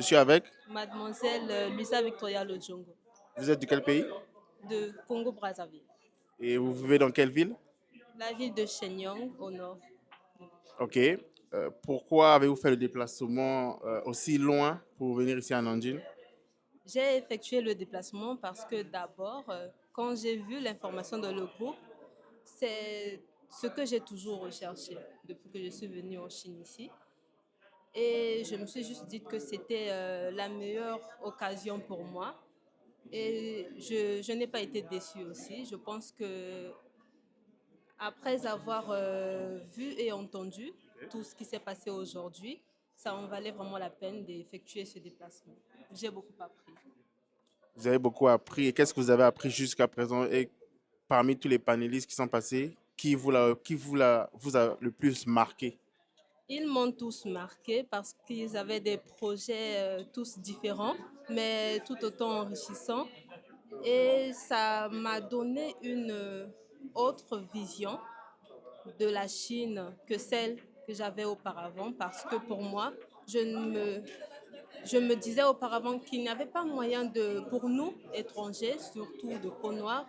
Je suis avec. Mademoiselle Luisa Victoria Lojongo, Vous êtes de quel pays? de Congo-Brazzaville, Et vous vivez dans quelle ville? la ville de Shenyang au nord. Ok. Pourquoi avez-vous fait le déplacement aussi loin pour venir ici à Nanjing? J'ai effectué le déplacement parce que d'abord, quand j'ai vu l'information dans le groupe, c'est ce que j'ai toujours recherché depuis que je suis venue en Chine ici. Et je me suis juste dit que c'était la meilleure occasion pour moi. Et je n'ai pas été déçue aussi. Je pense que après avoir vu et entendu tout ce qui s'est passé aujourd'hui, ça en valait vraiment la peine d'effectuer ce déplacement. J'ai beaucoup appris. Vous avez beaucoup appris. Et qu'est-ce que vous avez appris jusqu'à présent? Et parmi tous les panélistes qui sont passés, vous a le plus marqué? Ils m'ont tous marqué parce qu'ils avaient des projets tous différents, mais tout autant enrichissants. Et ça m'a donné une autre vision de la Chine que celle que j'avais auparavant parce que pour moi, je ne me je me disais auparavant qu'il n'y avait pas moyen de, pour nous, étrangers, surtout de peau noire,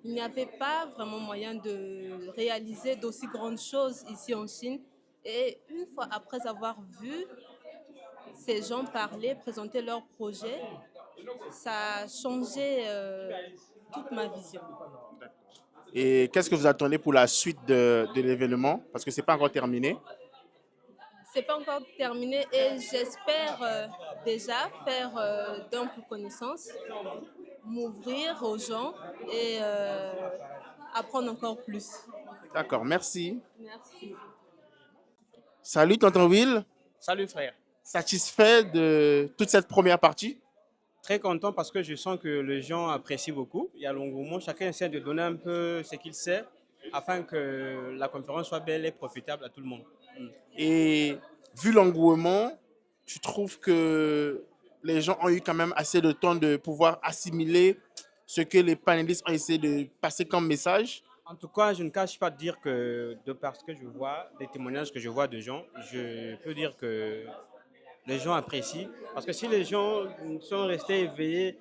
il n'y avait pas vraiment moyen de réaliser d'aussi grandes choses ici en Chine. Et une fois après avoir vu ces gens parler, présenter leurs projets, ça a changé toute ma vision. Et qu'est-ce que vous attendez pour la suite de l'événement? Parce que ce n'est pas encore terminé. C'est pas encore terminé et j'espère déjà faire d'amples connaissances, m'ouvrir aux gens et apprendre encore plus. D'accord, merci. Merci. Salut, tonton Will. Salut frère. Satisfait de toute cette première partie? Très content parce que je sens que les gens apprécient beaucoup. Il y a l'engouement. Chacun essaie de donner un peu ce qu'il sait afin que la conférence soit belle et profitable à tout le monde. Et vu l'engouement, tu trouves que les gens ont eu quand même assez de temps de pouvoir assimiler ce que les panélistes ont essayé de passer comme message? En tout cas, je ne cache pas de dire que de par ce que je vois, des témoignages que je vois de gens, je peux dire que les gens apprécient. Parce que si les gens sont restés éveillés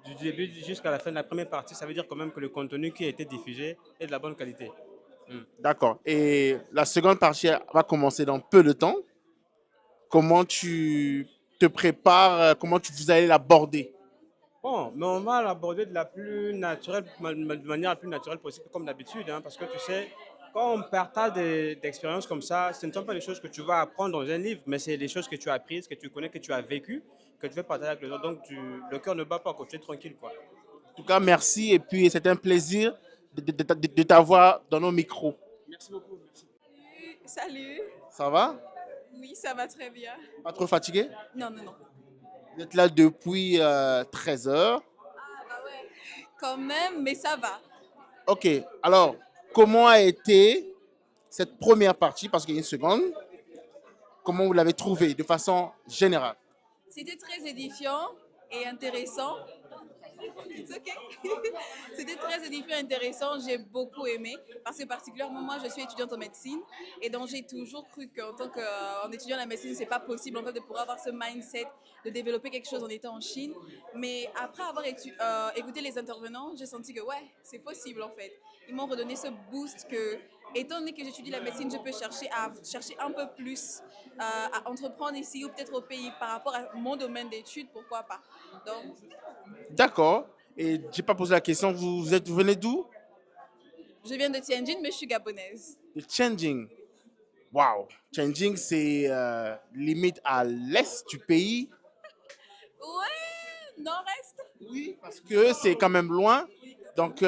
du début jusqu'à la fin de la première partie, ça veut dire quand même que le contenu qui a été diffusé est de la bonne qualité. D'accord. Et la seconde partie va commencer dans peu de temps. Comment tu te prépares? Vous allez l'aborder? Bon, mais on va l'aborder de la plus naturelle, de manière la plus naturelle possible, comme d'habitude, hein, parce que tu sais, quand on partage des expériences comme ça, ce ne sont pas des choses que tu vas apprendre dans un livre, mais c'est des choses que tu as apprises, que tu connais, que tu as vécues, que tu veux partager avec les autres. Donc, le cœur ne bat pas, quoi, tu es tranquille, quoi. En tout cas, merci. Et puis, c'est un plaisir de t'avoir dans nos micros. Merci beaucoup. Merci. Salut, Ça va? oui, ça va très bien. Pas trop fatigué? Non, non, non. Vous êtes là depuis 13 heures. Ah, bah ouais. Quand même, mais ça va. Ok. Alors, comment a été cette première partie? Parce qu'il y a une seconde. Comment vous l'avez trouvée de façon générale? C'était très édifiant et intéressant. It's okay. C'était très édifiant et intéressant. J'ai beaucoup aimé parce que particulièrement moi, je suis étudiante en médecine et donc j'ai toujours cru qu'en tant qu'en étudiant la médecine, c'est pas possible en fait de pouvoir avoir ce mindset de développer quelque chose en étant en Chine. Mais après avoir écouté les intervenants, j'ai senti que ouais, c'est possible en fait. Ils m'ont redonné ce boost que, étant donné que j'étudie la médecine, je peux chercher à chercher un peu plus, à entreprendre ici ou peut-être au pays par rapport à mon domaine d'études, pourquoi pas. Donc, D'accord. Et j'ai pas posé la question. Vous venez d'où? je viens de Tianjin, mais je suis gabonaise. De Tianjin. Waouh. Tianjin, c'est limite à l'est du pays. Ouais, nord-est. Oui, parce que c'est quand même loin. Donc,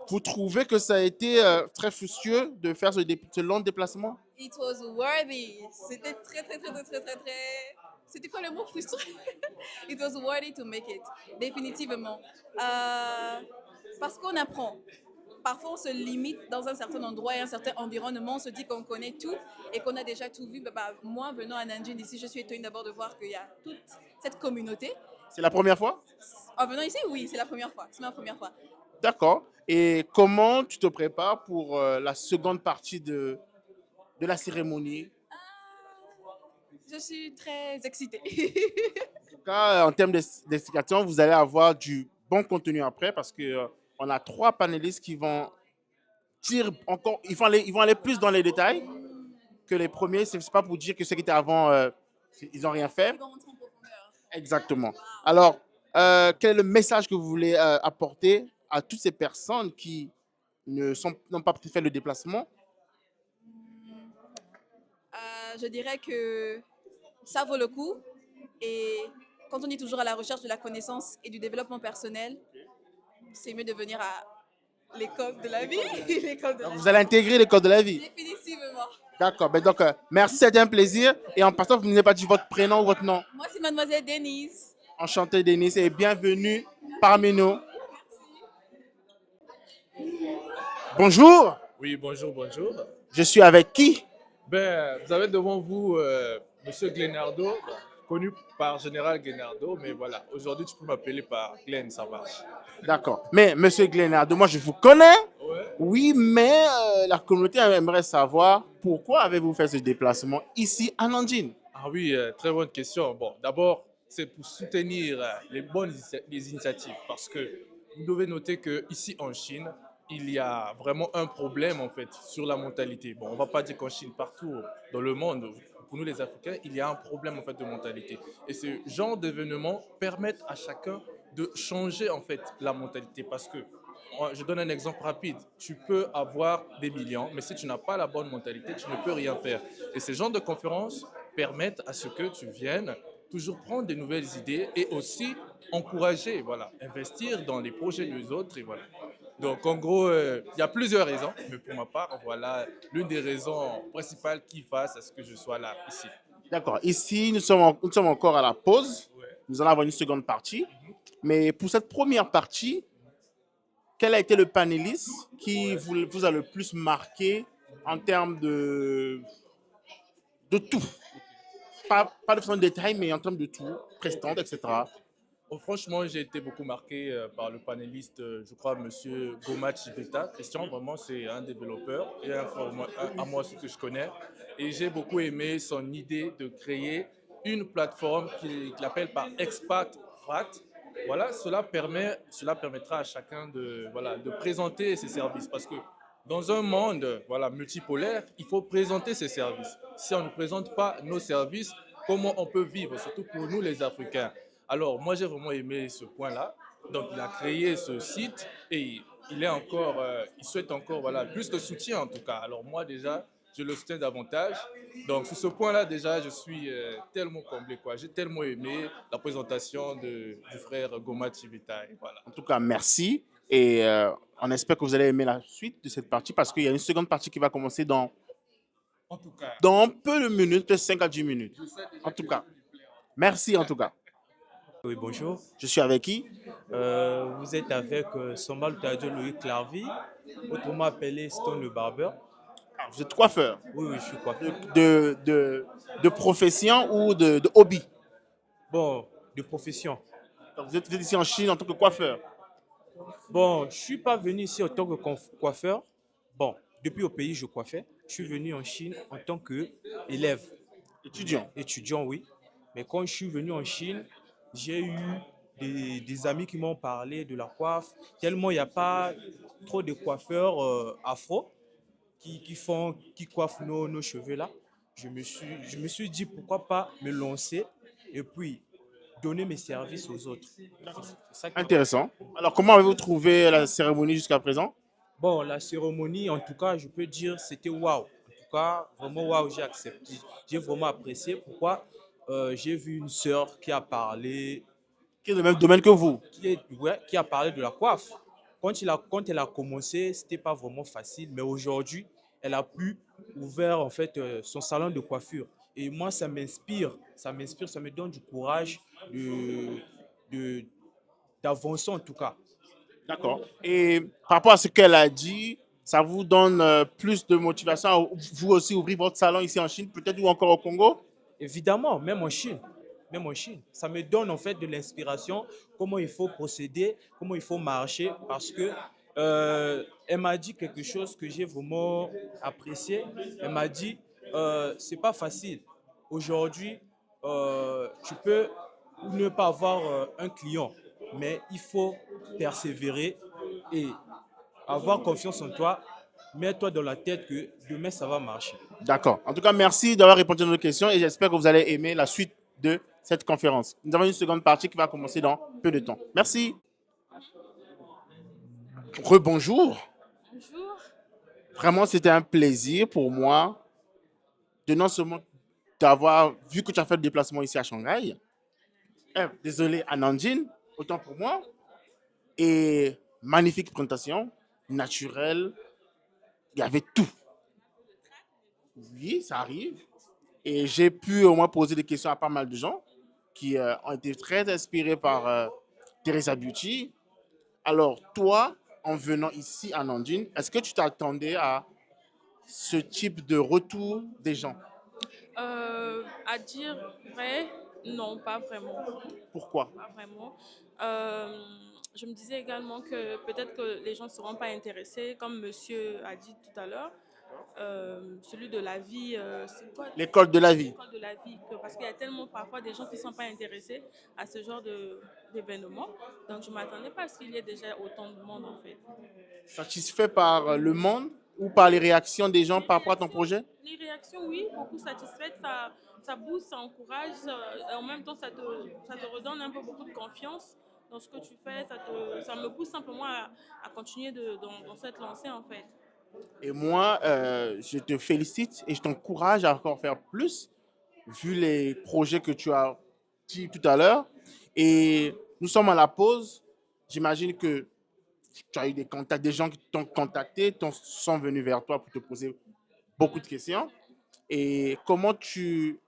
vous trouvez que ça a été très fructueux de faire ce long déplacement? It was worthy. C'était très, très, très, très, très, très, très... C'était quoi le mot frustrant? It was worthy to make it. Définitivement. Parce qu'on apprend. Parfois, on se limite dans un certain endroit et un certain environnement. On se dit qu'on connaît tout et qu'on a déjà tout vu. Moi, venant à Nanjing ici, je suis étonnée d'abord de voir qu'il y a toute cette communauté. C'est la première fois? En venant ici, oui, c'est la première fois. C'est ma première fois. D'accord. Et comment tu te prépares pour la seconde partie de la cérémonie? Je suis très excitée. En tout cas, en termes d'explication, vous allez avoir du bon contenu après parce que on a 3 panélistes qui vont dire encore, ils vont aller plus dans les détails que les premiers. C'est pas pour dire que ceux qui étaient avant, ils n'ont rien fait. Ils vont rentrer en profondeur. Exactement. Alors, quel est le message que vous voulez apporter à toutes ces personnes qui n'ont pas fait le déplacement? Je dirais que ça vaut le coup. Et quand on est toujours à la recherche de la connaissance et du développement personnel, c'est mieux de venir à l'école de la vie. L'école de la Vous allez intégrer l'école de la vie. Définitivement. D'accord. Ben donc, merci, c'était un plaisir. Et en passant, vous n'avez pas dit votre prénom ou votre nom. Moi, c'est mademoiselle Denise. Enchanté, Denis, et bienvenue parmi nous. Bonjour, Oui, bonjour, bonjour. je suis avec qui? Ben, vous avez devant vous Monsieur Glenardo, bon, connu par Général Glenardo, mais voilà, aujourd'hui tu peux m'appeler par Glenn, ça marche. D'accord. Mais Monsieur Glenardo, moi je vous connais. Ouais. Oui, mais la communauté aimerait savoir pourquoi avez-vous fait ce déplacement ici à Nanjing? Ah oui, très bonne question. Bon, d'abord, c'est pour soutenir les initiatives, parce que vous devez noter qu'ici en Chine, il y a vraiment un problème en fait sur la mentalité. Bon, on ne va pas dire qu'en Chine, partout dans le monde, pour nous les Africains, il y a un problème en fait de mentalité. Et ce genre d'événements permettent à chacun de changer en fait la mentalité, parce que je donne un exemple rapide. Tu peux avoir des millions, mais si tu n'as pas la bonne mentalité, tu ne peux rien faire. Et ces genres de conférences permettent à ce que tu viennes toujours prendre des nouvelles idées et aussi encourager, voilà, investir dans les projets des autres et voilà. Donc en gros, il y a plusieurs raisons, mais pour ma part, voilà l'une des raisons principales qui fasse à ce que je sois là ici. D'accord. Ici, nous sommes encore à la pause. Ouais. Nous allons avoir une seconde partie. Mais pour cette première partie, quel a été le panéliste qui vous a le plus marqué en termes de tout? Pas de façon de détail, mais en termes de tout, prestante, etc. Oh, franchement, j'ai été beaucoup marqué par le panéliste, je crois, Monsieur Goma Chiveta. Christian, vraiment, c'est un développeur et à moi, ce que je connais. Et j'ai beaucoup aimé son idée de créer une plateforme qu'il appelle par Expat Frat. Voilà, cela permettra à chacun de, voilà, de présenter ses services. Parce que dans un monde voilà, multipolaire, il faut présenter ses services. Si on ne présente pas nos services, comment on peut vivre, surtout pour nous les Africains? Alors, moi, j'ai vraiment aimé ce point-là. Donc, il a créé ce site et il souhaite encore voilà, plus de soutien en tout cas. Alors, moi, déjà, je le soutiens davantage. Donc, sur ce point-là, déjà, je suis tellement comblé, quoi. J'ai tellement aimé la présentation du frère Goma Chivita. Et voilà. En tout cas, merci. Et on espère que vous allez aimer la suite de cette partie parce qu'il y a une seconde partie qui va commencer En tout cas, dans peu de minutes, peut-être 5 à 10 minutes. je sais déjà En tout que cas, je vais lui plaire. merci en tout cas. Oui, bonjour. Je suis avec qui? Vous êtes avec Sombal Tadio Louis Clarvy, autrement appelé Stone le Barbeur. Ah, vous êtes coiffeur. Oui, oui, je suis coiffeur. De profession ou de hobby? Bon, de profession. Donc, vous êtes ici en Chine en tant que coiffeur. Bon, je ne suis pas venu ici en tant que coiffeur. Bon, depuis au pays, je coiffais. Je suis venu en Chine en tant qu'élève. Étudiant. Étudiant, oui. Mais quand je suis venu en Chine, j'ai eu des amis qui m'ont parlé de la coiffe. Tellement il n'y a pas trop de coiffeurs afro qui coiffent nos cheveux là. Je me suis dit pourquoi pas me lancer et puis donner mes services aux autres. C'est ça qui m'a- Intéressant. Alors, comment avez-vous trouvé la cérémonie jusqu'à présent? Bon, la cérémonie, en tout cas, je peux dire, c'était waouh. En tout cas, vraiment waouh, j'ai accepté. J'ai vraiment apprécié. Pourquoi? J'ai vu une sœur qui a parlé, Qui est dans le même domaine que vous? ouais, qui a parlé de la coiffe. Quand elle a commencé, c'était pas vraiment facile, mais aujourd'hui, elle a pu ouvrir en fait son salon de coiffure. Et moi, ça m'inspire, ça me donne du courage de, d'avancer en tout cas. D'accord. Et par rapport à ce qu'elle a dit, ça vous donne plus de motivation à vous aussi ouvrir votre salon ici en Chine, peut-être ou encore au Congo? Évidemment, même en Chine, ça me donne en fait de l'inspiration, comment il faut procéder, comment il faut marcher, parce que elle m'a dit quelque chose que j'ai vraiment apprécié. Elle m'a dit, c'est pas facile. Aujourd'hui, tu peux ne pas avoir un client, mais il faut persévérer et avoir confiance en toi. Mets-toi dans la tête que demain, ça va marcher. D'accord. En tout cas, merci d'avoir répondu à nos questions et j'espère que vous allez aimer la suite de cette conférence. Nous avons une seconde partie qui va commencer dans peu de temps. Merci. Rebonjour. Bonjour. Vraiment, c'était un plaisir pour moi de non seulement d'avoir vu que tu as fait le déplacement ici à Shanghai, désolé, à Nanjing, autant pour moi, et magnifique présentation, naturelle, il y avait tout. Oui, ça arrive. Et j'ai pu au moins poser des questions à pas mal de gens qui ont été très inspirés par Teresa Beauty. Alors, toi, en venant ici à Nanjing, est-ce que tu t'attendais à ce type de retour des gens? À dire vrai, non, pas vraiment. Pourquoi? Pas vraiment. Je me disais également que peut-être que les gens ne seront pas intéressés, comme monsieur a dit tout à l'heure. Celui de la vie, c'est quoi? L'école de la vie. L'école de la vie, parce qu'il y a tellement parfois des gens qui ne sont pas intéressés à ce genre d'événement. Donc je ne m'attendais pas à ce qu'il y ait déjà autant de monde en fait. Satisfait par le monde ou par les réactions des gens par rapport à ton projet? Les réactions, oui, beaucoup satisfaites, ça booste, ça encourage, et en même temps ça te redonne un peu beaucoup de confiance dans ce que tu fais, ça me pousse simplement à continuer dans cette lancée en fait. Et moi, je te félicite et je t'encourage à encore faire plus, vu les projets que tu as dit tout à l'heure. Et nous sommes à la pause. J'imagine que tu as eu des contacts, des gens qui t'ont contacté, sont venus vers toi pour te poser beaucoup de questions. Et comment tu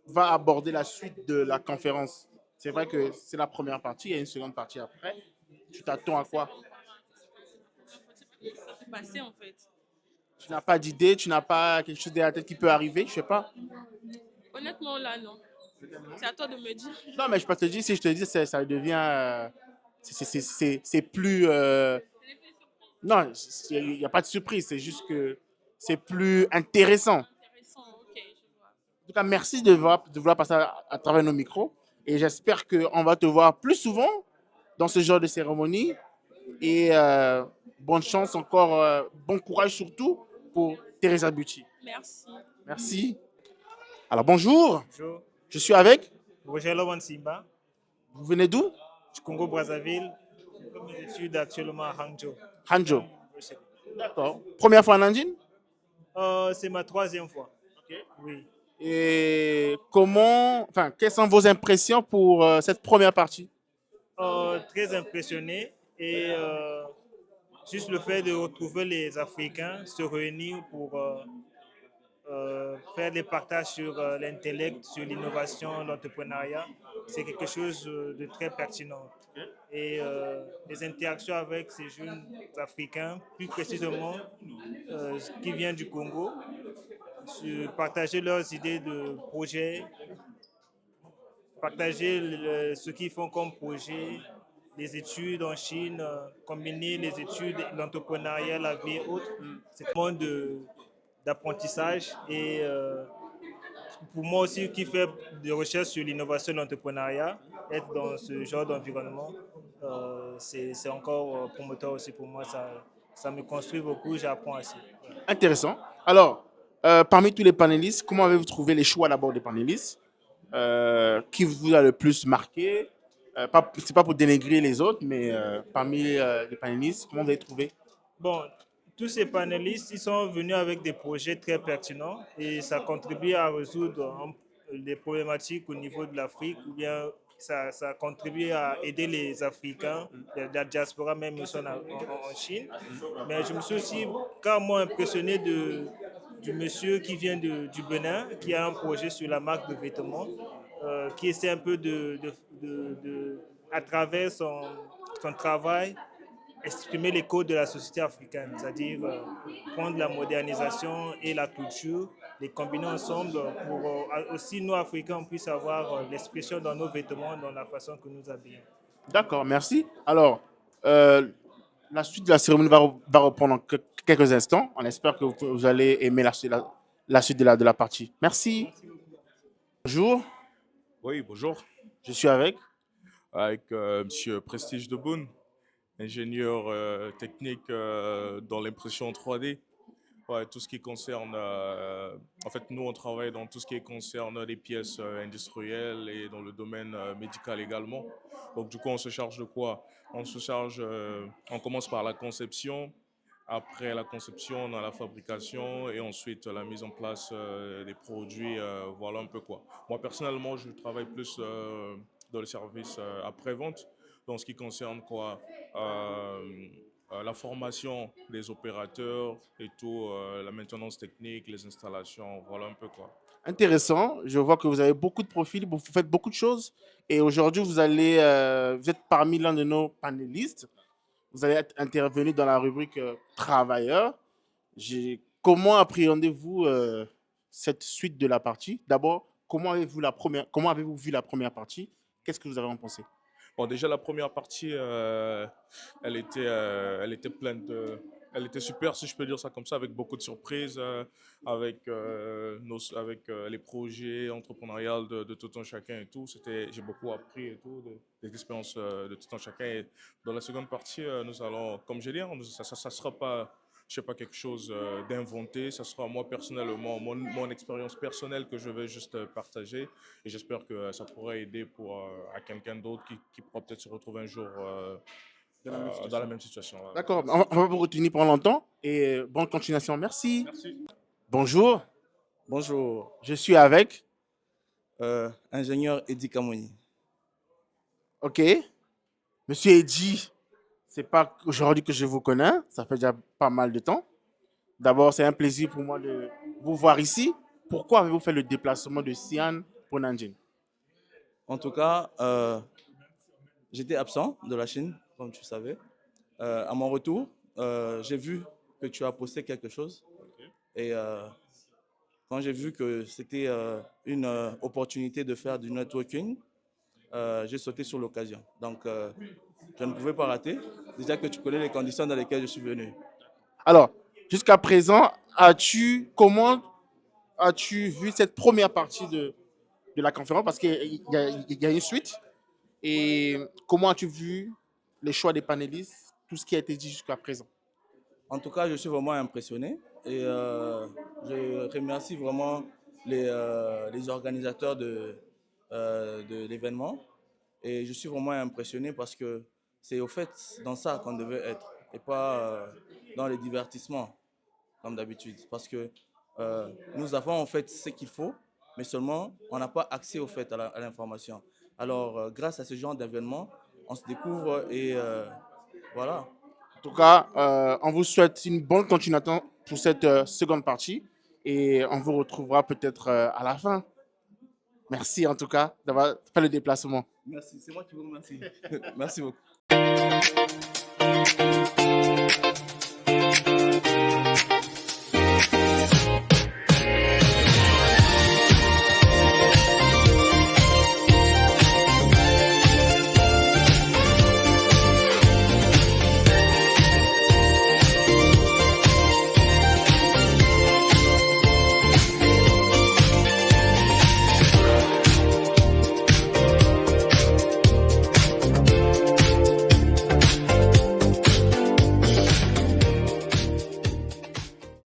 vas aborder la suite de la conférence? C'est vrai que c'est la première partie, il y a une seconde partie après. Tu t'attends à quoi? Ça s'est passé en fait. Tu n'as pas d'idée, tu n'as pas quelque chose derrière la tête qui peut arriver, je sais pas. Honnêtement là non. C'est à toi de me dire. Non, mais je peux te dire, si je te dis, ça devient. C'est plus. Non, il n'y a pas de surprise, c'est juste que c'est plus intéressant. Intéressant, ok, je vois. En tout cas, merci de vouloir passer à travers nos micros. Et j'espère qu'on va te voir plus souvent dans ce genre de cérémonie. Et bonne chance encore, bon courage surtout pour Teresa Beauty. Merci. Merci. Alors bonjour, Bonjour, je suis avec. Roger Simba, Vous venez d'où? du Congo-Brazzaville. Je fais mes études actuellement à Hangzhou. Hangzhou. D'accord. Première fois en Nanjing? C'est ma troisième fois. Oui. Et quelles sont vos impressions pour cette première partie? Très impressionné et juste le fait de retrouver les Africains se réunir pour faire des partages sur l'intellect, sur l'innovation, l'entrepreneuriat, c'est quelque chose de très pertinent. Et les interactions avec ces jeunes Africains, plus précisément qui viennent du Congo, partager leurs idées de projets, partager ce qu'ils font comme projet, les études en Chine, combiner les études, l'entrepreneuriat, la vie et autres. C'est un monde d'apprentissage et pour moi aussi qui fait des recherches sur l'innovation et l'entrepreneuriat, être dans ce genre d'environnement, c'est encore promoteur aussi pour moi. Ça me construit beaucoup, j'apprends assez. Intéressant. Alors, parmi tous les panélistes, comment avez-vous trouvé les choix d'abord des panélistes? Qui vous a le plus marqué? C'est pas pour dénigrer les autres, mais parmi les panélistes, comment vous avez trouvé? Bon, tous ces panélistes, ils sont venus avec des projets très pertinents et ça contribue à résoudre des problématiques au niveau de l'Afrique ou bien ça contribue à aider les Africains, la diaspora même aussi en Chine. Mais je me suis aussi carrément impressionné du monsieur qui vient du Bénin, qui a un projet sur la marque de vêtements, qui essaie un peu à travers son travail, exprimer les codes de la société africaine, c'est-à-dire prendre la modernisation et la culture, les combiner ensemble pour aussi nous, Africains, on puisse avoir l'expression dans nos vêtements, dans la façon que nous habillons. D'accord, merci. Alors, la suite de la cérémonie va reprendre en quelques instants. On espère que vous allez aimer la suite de la partie. Merci. Bonjour. Oui, bonjour. Je suis avec. Avec Monsieur Prestige de Beaune, ingénieur technique dans l'impression 3D. Ouais, tout ce qui concerne, en fait, nous, on travaille dans tout ce qui concerne les pièces industrielles et dans le domaine médical également. Donc, du coup, on se charge de quoi? On se charge, on commence par la conception. Après la conception, on a la fabrication et ensuite la mise en place des produits. Voilà un peu quoi. Moi, personnellement, je travaille plus dans le service après-vente, dans ce qui concerne quoi? La formation des opérateurs et tout, la maintenance technique, les installations, voilà un peu quoi. Intéressant. Je vois que vous avez beaucoup de profils, vous faites beaucoup de choses. Et aujourd'hui, vous êtes parmi l'un de nos panélistes. Vous allez être intervenu dans la rubrique travailleurs. Comment appréhendez-vous cette suite de la partie? D'abord, comment avez-vous vu la première partie? Qu'est-ce que vous avez en pensé? Bon, déjà, la première partie, elle était pleine de. Elle était super, si je peux dire ça comme ça, avec beaucoup de surprises, avec les projets entrepreneuriaux de tout un chacun et tout. J'ai beaucoup appris et tout, des expériences de tout un chacun. Et dans la seconde partie, nous allons, comme j'ai dit, ça sera pas, je sais pas, quelque chose d'inventé. Ça sera moi personnellement, mon expérience personnelle que je vais juste partager. Et j'espère que ça pourra aider à quelqu'un d'autre qui pourra peut-être se retrouver un jour dans la même situation. Voilà. D'accord, on va pas vous retenir pendant longtemps. Et bonne continuation. Merci. Merci. Bonjour, Bonjour, je suis avec. ingénieur Eddy Kamoni. OK. Monsieur Eddy, c'est pas aujourd'hui que je vous connais. Ça fait déjà pas mal de temps. D'abord, c'est un plaisir pour moi de vous voir ici. Pourquoi avez-vous fait le déplacement de Xi'an pour Nanjing? En tout cas, j'étais absent de la Chine, comme tu savais. À mon retour, j'ai vu que tu as posté quelque chose. Et quand j'ai vu que c'était une opportunité de faire du networking, j'ai sauté sur l'occasion. Donc, je ne pouvais pas rater. Déjà que tu connais les conditions dans lesquelles je suis venu. Alors, jusqu'à présent, comment as-tu vu cette première partie de la conférence? Parce qu'il y a une suite. Et comment as-tu vu les choix des panélistes, tout ce qui a été dit jusqu'à présent? En tout cas, je suis vraiment impressionné et je remercie vraiment les organisateurs de l'événement. Et je suis vraiment impressionné parce que c'est au fait dans ça qu'on devait être et pas dans les divertissements comme d'habitude. Parce que nous avons en fait ce qu'il faut, mais seulement on n'a pas accès au fait à l'information. Alors, grâce à ce genre d'événement, on se découvre et voilà. En tout cas, on vous souhaite une bonne continuation pour cette seconde partie et on vous retrouvera peut-être à la fin. Merci en tout cas d'avoir fait le déplacement. Merci, c'est moi qui vous remercie. Merci beaucoup.